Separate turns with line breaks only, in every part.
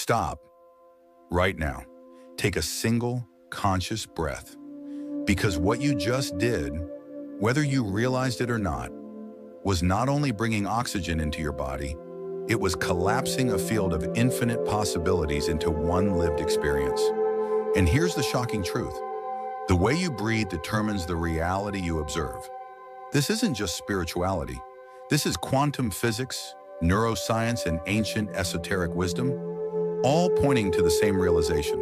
Stop right now. Take a single conscious breath. Because what you just did, whether you realized it or not, was not only bringing oxygen into your body, it was collapsing a field of infinite possibilities into one lived experience. And here's the shocking truth. The way you breathe determines the reality you observe. This isn't just spirituality. This is quantum physics, neuroscience, and ancient esoteric wisdom, all pointing to the same realization.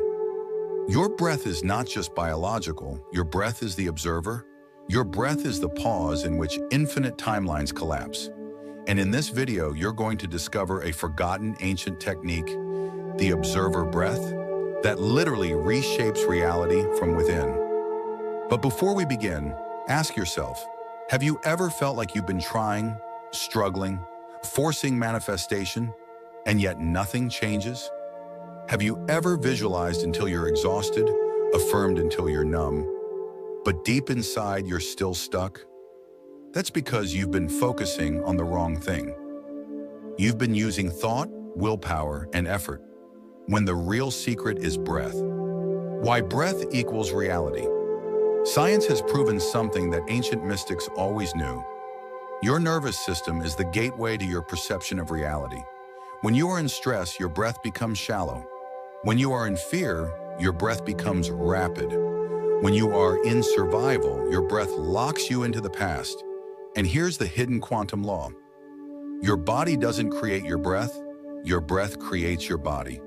Your breath is not just biological. Your breath is the observer. Your breath is the pause in which infinite timelines collapse. And in this video, you're going to discover a forgotten ancient technique, the observer breath, that literally reshapes reality from within. But before we begin, ask yourself, have you ever felt like you've been trying, struggling, forcing manifestation, and yet nothing changes? Have you ever visualized until you're exhausted, affirmed until you're numb, but deep inside you're still stuck? That's because you've been focusing on the wrong thing. You've been using thought, willpower, and effort, when the real secret is breath. Why breath equals reality. Science has proven something that ancient mystics always knew. Your nervous system is the gateway to your perception of reality. When you are in stress, your breath becomes shallow. When you are in fear, your breath becomes rapid. When you are in survival, your breath locks you into the past. And here's the hidden quantum law. Your body doesn't create your breath creates your body.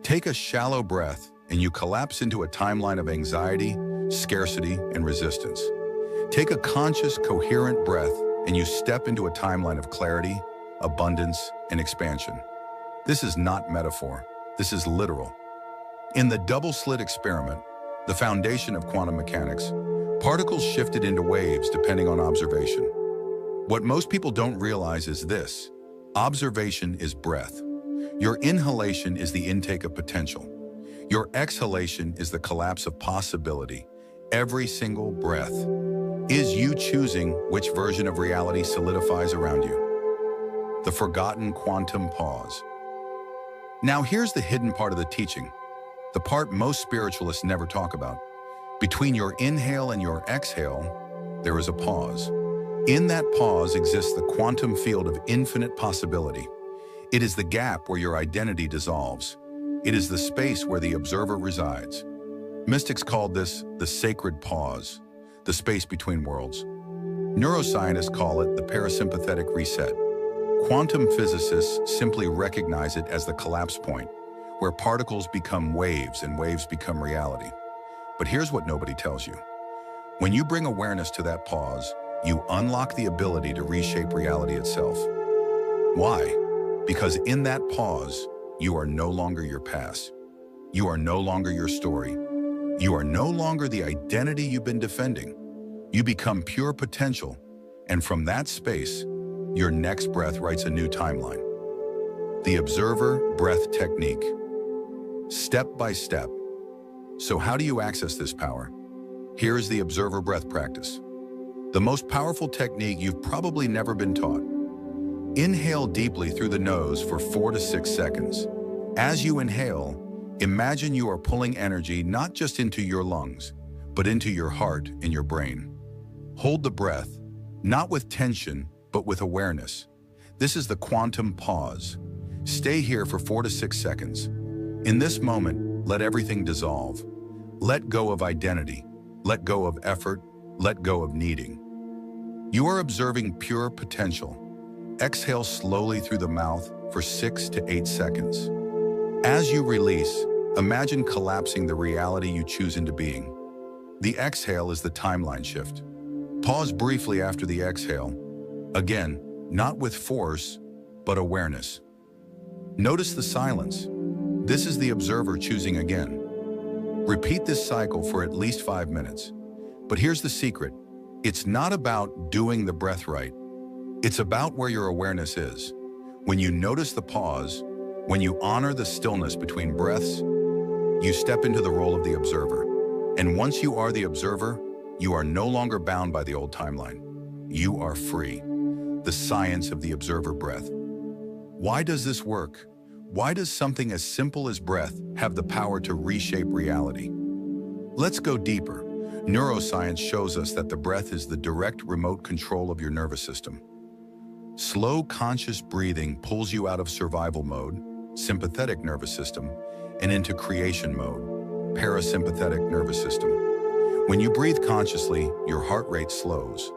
Take a shallow breath and you collapse into a timeline of anxiety, scarcity, and resistance. Take a conscious, coherent breath and you step into a timeline of clarity, abundance, and expansion. This is not metaphor. This is literal. In the double-slit experiment, the foundation of quantum mechanics, particles shifted into waves depending on observation. What most people don't realize is this: observation is breath. Your inhalation is the intake of potential. Your exhalation is the collapse of possibility. Every single breath is you choosing which version of reality solidifies around you. The forgotten quantum pause. Now here's the hidden part of the teaching, the part most spiritualists never talk about. Between your inhale and your exhale, there is a pause. In that pause exists the quantum field of infinite possibility. It is the gap where your identity dissolves. It is the space where the observer resides. Mystics called this the sacred pause, the space between worlds. Neuroscientists call it the parasympathetic reset. Quantum physicists simply recognize it as the collapse point, where particles become waves and waves become reality. But here's what nobody tells you. When you bring awareness to that pause, you unlock the ability to reshape reality itself. Why? Because in that pause, you are no longer your past. You are no longer your story. You are no longer the identity you've been defending. You become pure potential, and from that space, your next breath writes a new timeline. The observer breath technique. Step by step. So how do you access this power? Here is the observer breath practice. The most powerful technique you've probably never been taught. Inhale deeply through the nose for 4 to 6 seconds. As you inhale, imagine you are pulling energy not just into your lungs, but into your heart and your brain. Hold the breath, not with tension, but with awareness. This is the quantum pause. Stay here for 4 to 6 seconds. In this moment, let everything dissolve. Let go of identity. Let go of effort. Let go of needing. You are observing pure potential. Exhale slowly through the mouth for 6 to 8 seconds. As you release, imagine collapsing the reality you choose into being. The exhale is the timeline shift. Pause briefly after the exhale. Again, not with force, but awareness. Notice the silence. This is the observer choosing again. Repeat this cycle for at least 5 minutes. But here's the secret. It's not about doing the breath right. It's about where your awareness is. When you notice the pause, when you honor the stillness between breaths, you step into the role of the observer. And once you are the observer, you are no longer bound by the old timeline. You are free. The science of the observer breath. Why does this work? Why does something as simple as breath have the power to reshape reality? Let's go deeper. Neuroscience shows us that the breath is the direct remote control of your nervous system. Slow, conscious breathing pulls you out of survival mode, sympathetic nervous system, and into creation mode, parasympathetic nervous system. When you breathe consciously, your heart rate slows.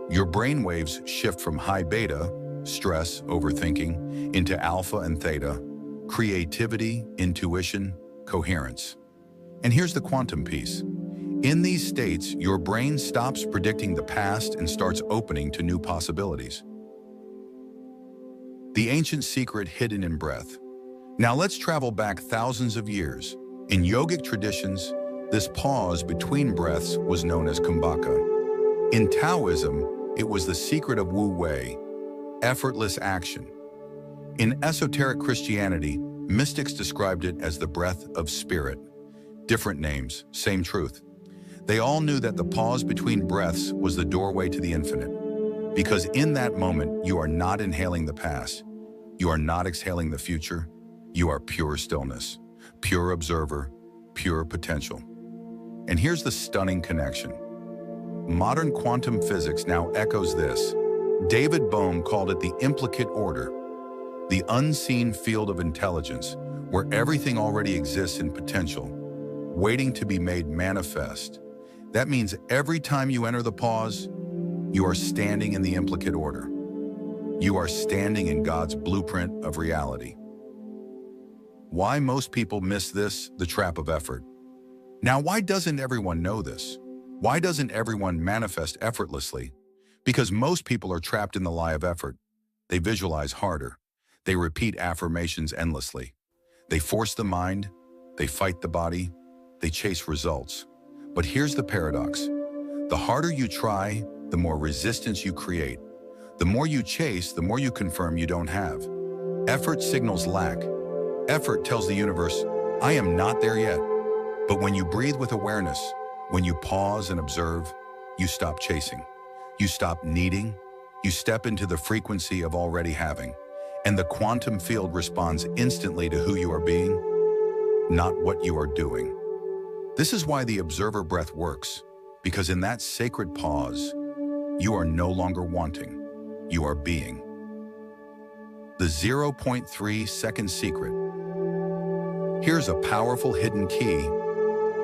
Your brain waves shift from high beta, stress, overthinking, into alpha and theta, creativity, intuition, coherence. And here's the quantum piece. In these states, your brain stops predicting the past and starts opening to new possibilities. The ancient secret hidden in breath. Now let's travel back thousands of years. In yogic traditions, this pause between breaths was known as kumbhaka. In Taoism, it was the secret of Wu Wei, effortless action. In esoteric Christianity, mystics described it as the breath of spirit. Different names, same truth. They all knew that the pause between breaths was the doorway to the infinite. Because in that moment, you are not inhaling the past. You are not exhaling the future. You are pure stillness, pure observer, pure potential. And here's the stunning connection. Modern quantum physics now echoes this. David Bohm called it the implicate order, the unseen field of intelligence, where everything already exists in potential, waiting to be made manifest. That means every time you enter the pause, you are standing in the implicate order. You are standing in God's blueprint of reality. Why most people miss this? The trap of effort. Now, why doesn't everyone know this? Why doesn't everyone manifest effortlessly? Because most people are trapped in the lie of effort. They visualize harder. They repeat affirmations endlessly. They force the mind. They fight the body. They chase results. But here's the paradox. The harder you try, the more resistance you create. The more you chase, the more you confirm you don't have. Effort signals lack. Effort tells the universe, I am not there yet. But when you breathe with awareness, when you pause and observe, you stop chasing. You stop needing. You step into the frequency of already having. And the quantum field responds instantly to who you are being, not what you are doing. This is why the observer breath works, because in that sacred pause, you are no longer wanting, you are being. The 0.3 second secret. Here's a powerful hidden key,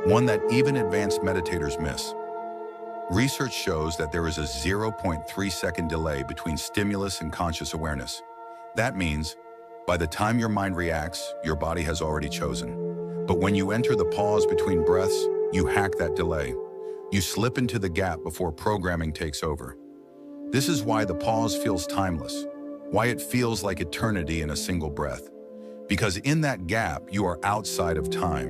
one that even advanced meditators miss. Research shows that there is a 0.3 second delay between stimulus and conscious awareness. That means, by the time your mind reacts, your body has already chosen. But when you enter the pause between breaths, you hack that delay. You slip into the gap before programming takes over. This is why the pause feels timeless, why it feels like eternity in a single breath. Because in that gap, you are outside of time.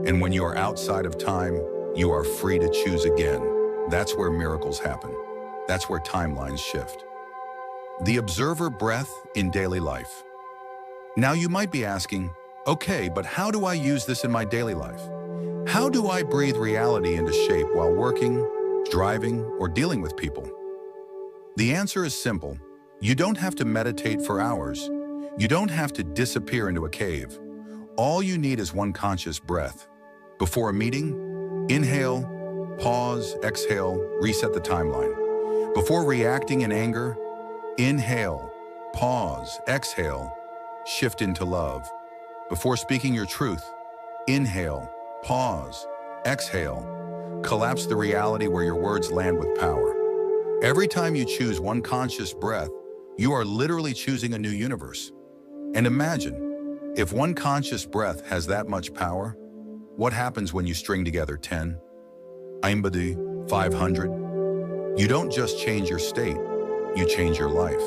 And when you are outside of time, you are free to choose again. That's where miracles happen. That's where timelines shift. The observer breath in daily life. Now you might be asking, okay, but how do I use this in my daily life? How do I breathe reality into shape while working, driving, or dealing with people? The answer is simple. You don't have to meditate for hours. You don't have to disappear into a cave. All you need is one conscious breath. Before a meeting, inhale, pause, exhale, reset the timeline. Before reacting in anger, inhale, pause, exhale, shift into love. Before speaking your truth, inhale, pause, exhale, collapse the reality where your words land with power. Every time you choose one conscious breath, you are literally choosing a new universe. And imagine, if one conscious breath has that much power, what happens when you string together 10, 50, 500? You don't just change your state, you change your life.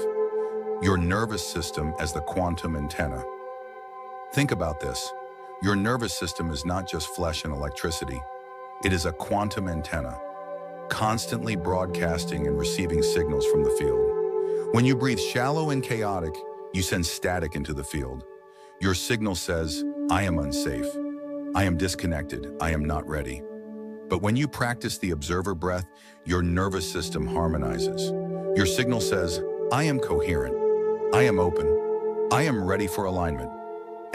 Your nervous system as the quantum antenna. Think about this. Your nervous system is not just flesh and electricity. It is a quantum antenna, constantly broadcasting and receiving signals from the field. When you breathe shallow and chaotic, you send static into the field. Your signal says, I am unsafe. I am disconnected. I am not ready. But when you practice the observer breath, your nervous system harmonizes. Your signal says, I am coherent. I am open. I am ready for alignment.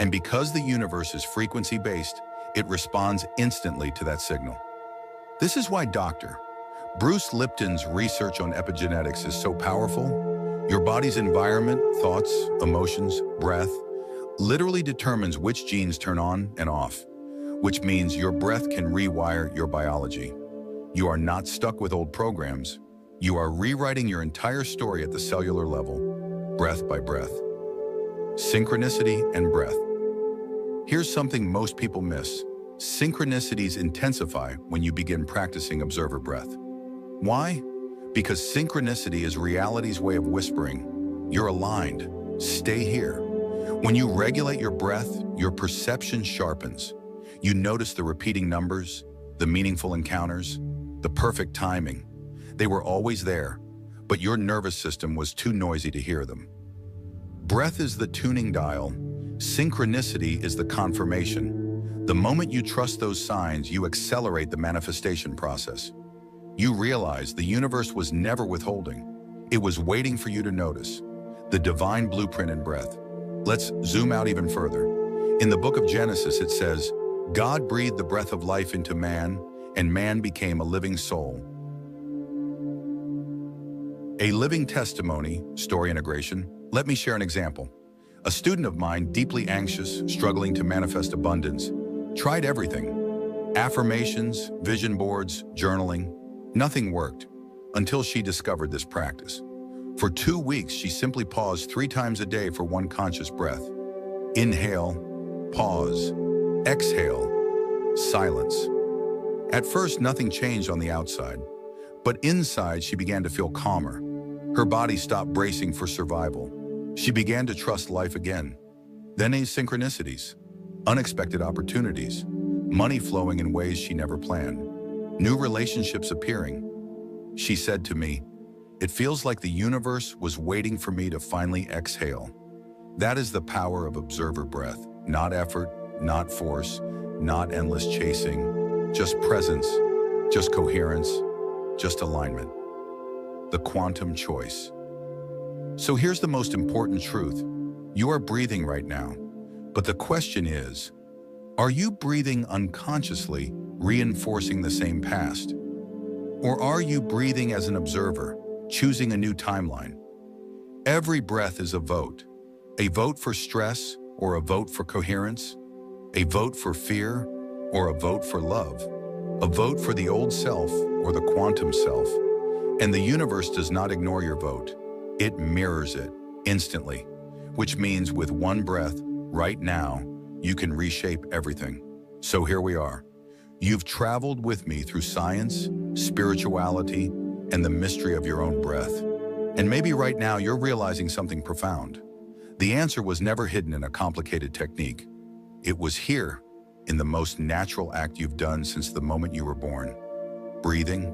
And because the universe is frequency-based, it responds instantly to that signal. This is why Dr. Bruce Lipton's research on epigenetics is so powerful. Your body's environment, thoughts, emotions, breath, literally determines which genes turn on and off, which means your breath can rewire your biology. You are not stuck with old programs. You are rewriting your entire story at the cellular level, breath by breath. Synchronicity and breath. Here's something most people miss. Synchronicities intensify when you begin practicing observer breath. Why? Because synchronicity is reality's way of whispering, you're aligned, stay here. When you regulate your breath, your perception sharpens. You notice the repeating numbers, the meaningful encounters, the perfect timing. They were always there, but your nervous system was too noisy to hear them. Breath is the tuning dial. Synchronicity is the confirmation. The moment you trust those signs, you accelerate the manifestation process. You realize the universe was never withholding. It was waiting for you to notice. The divine blueprint in breath. Let's zoom out even further. In the book of Genesis, it says, God breathed the breath of life into man, and man became a living soul. A living testimony, story integration. Let me share an example. A student of mine, deeply anxious, struggling to manifest abundance, tried everything. Affirmations, vision boards, journaling. Nothing worked until she discovered this practice. For 2 weeks, she simply paused 3 times a day for one conscious breath. Inhale, pause, exhale, silence. At first, nothing changed on the outside, but inside she began to feel calmer. Her body stopped bracing for survival. She began to trust life again. Then synchronicities, unexpected opportunities, money flowing in ways she never planned, new relationships appearing. She said to me, "It feels like the universe was waiting for me to finally exhale." That is the power of observer breath. Not effort, not force, not endless chasing, just presence, just coherence, just alignment. The quantum choice. So here's the most important truth. You are breathing right now, but the question is, are you breathing unconsciously, reinforcing the same past? Or are you breathing as an observer, choosing a new timeline? Every breath is a vote for stress or a vote for coherence, a vote for fear or a vote for love, a vote for the old self or the quantum self. And the universe does not ignore your vote. It mirrors it instantly, which means with one breath, right now, you can reshape everything. So here we are. You've traveled with me through science, spirituality, and the mystery of your own breath. And maybe right now you're realizing something profound. The answer was never hidden in a complicated technique. It was here, in the most natural act you've done since the moment you were born, breathing.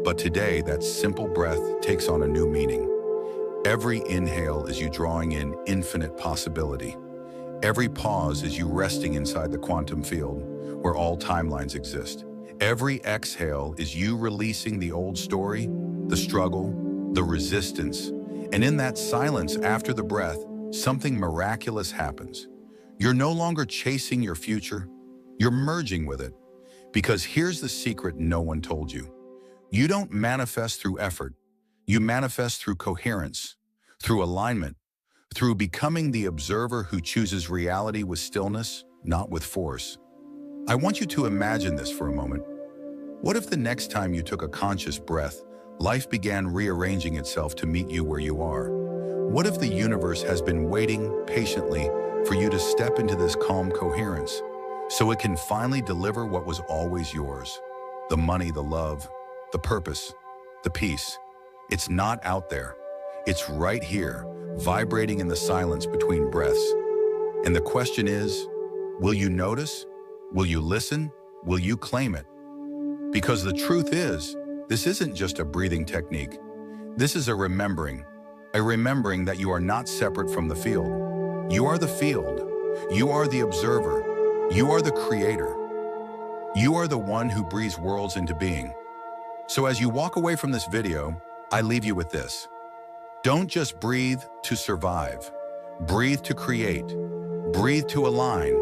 But today, that simple breath takes on a new meaning. Every inhale is you drawing in infinite possibility. Every pause is you resting inside the quantum field, where all timelines exist. Every exhale is you releasing the old story, the struggle, the resistance. And in that silence after the breath, something miraculous happens. You're no longer chasing your future, you're merging with it. Because here's the secret no one told you. You don't manifest through effort. You manifest through coherence, through alignment, through becoming the observer who chooses reality with stillness, not with force. I want you to imagine this for a moment. What if the next time you took a conscious breath, life began rearranging itself to meet you where you are? What if the universe has been waiting patiently for you to step into this calm coherence, so it can finally deliver what was always yours? The money, the love, the purpose, the peace. It's not out there. It's right here, vibrating in the silence between breaths. And the question is, will you notice? Will you listen? Will you claim it? Because the truth is, this isn't just a breathing technique. This is a remembering that you are not separate from the field. You are the field. You are the observer. You are the creator. You are the one who breathes worlds into being. So as you walk away from this video, I leave you with this. Don't just breathe to survive. Breathe to create. Breathe to align.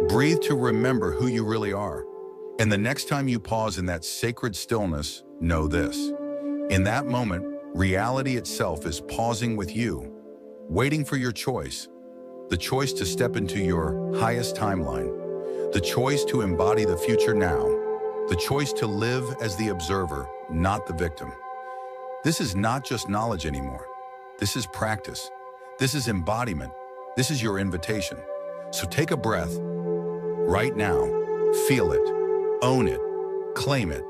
Breathe to remember who you really are. And the next time you pause in that sacred stillness, know this. In that moment, reality itself is pausing with you, waiting for your choice. The choice to step into your highest timeline. The choice to embody the future now. The choice to live as the observer, not the victim. This is not just knowledge anymore. This is practice. This is embodiment. This is your invitation. So take a breath right now. Feel it, own it, claim it,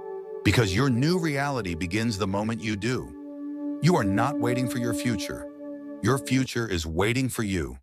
because your new reality begins the moment you do. You are not waiting for your future. Your future is waiting for you.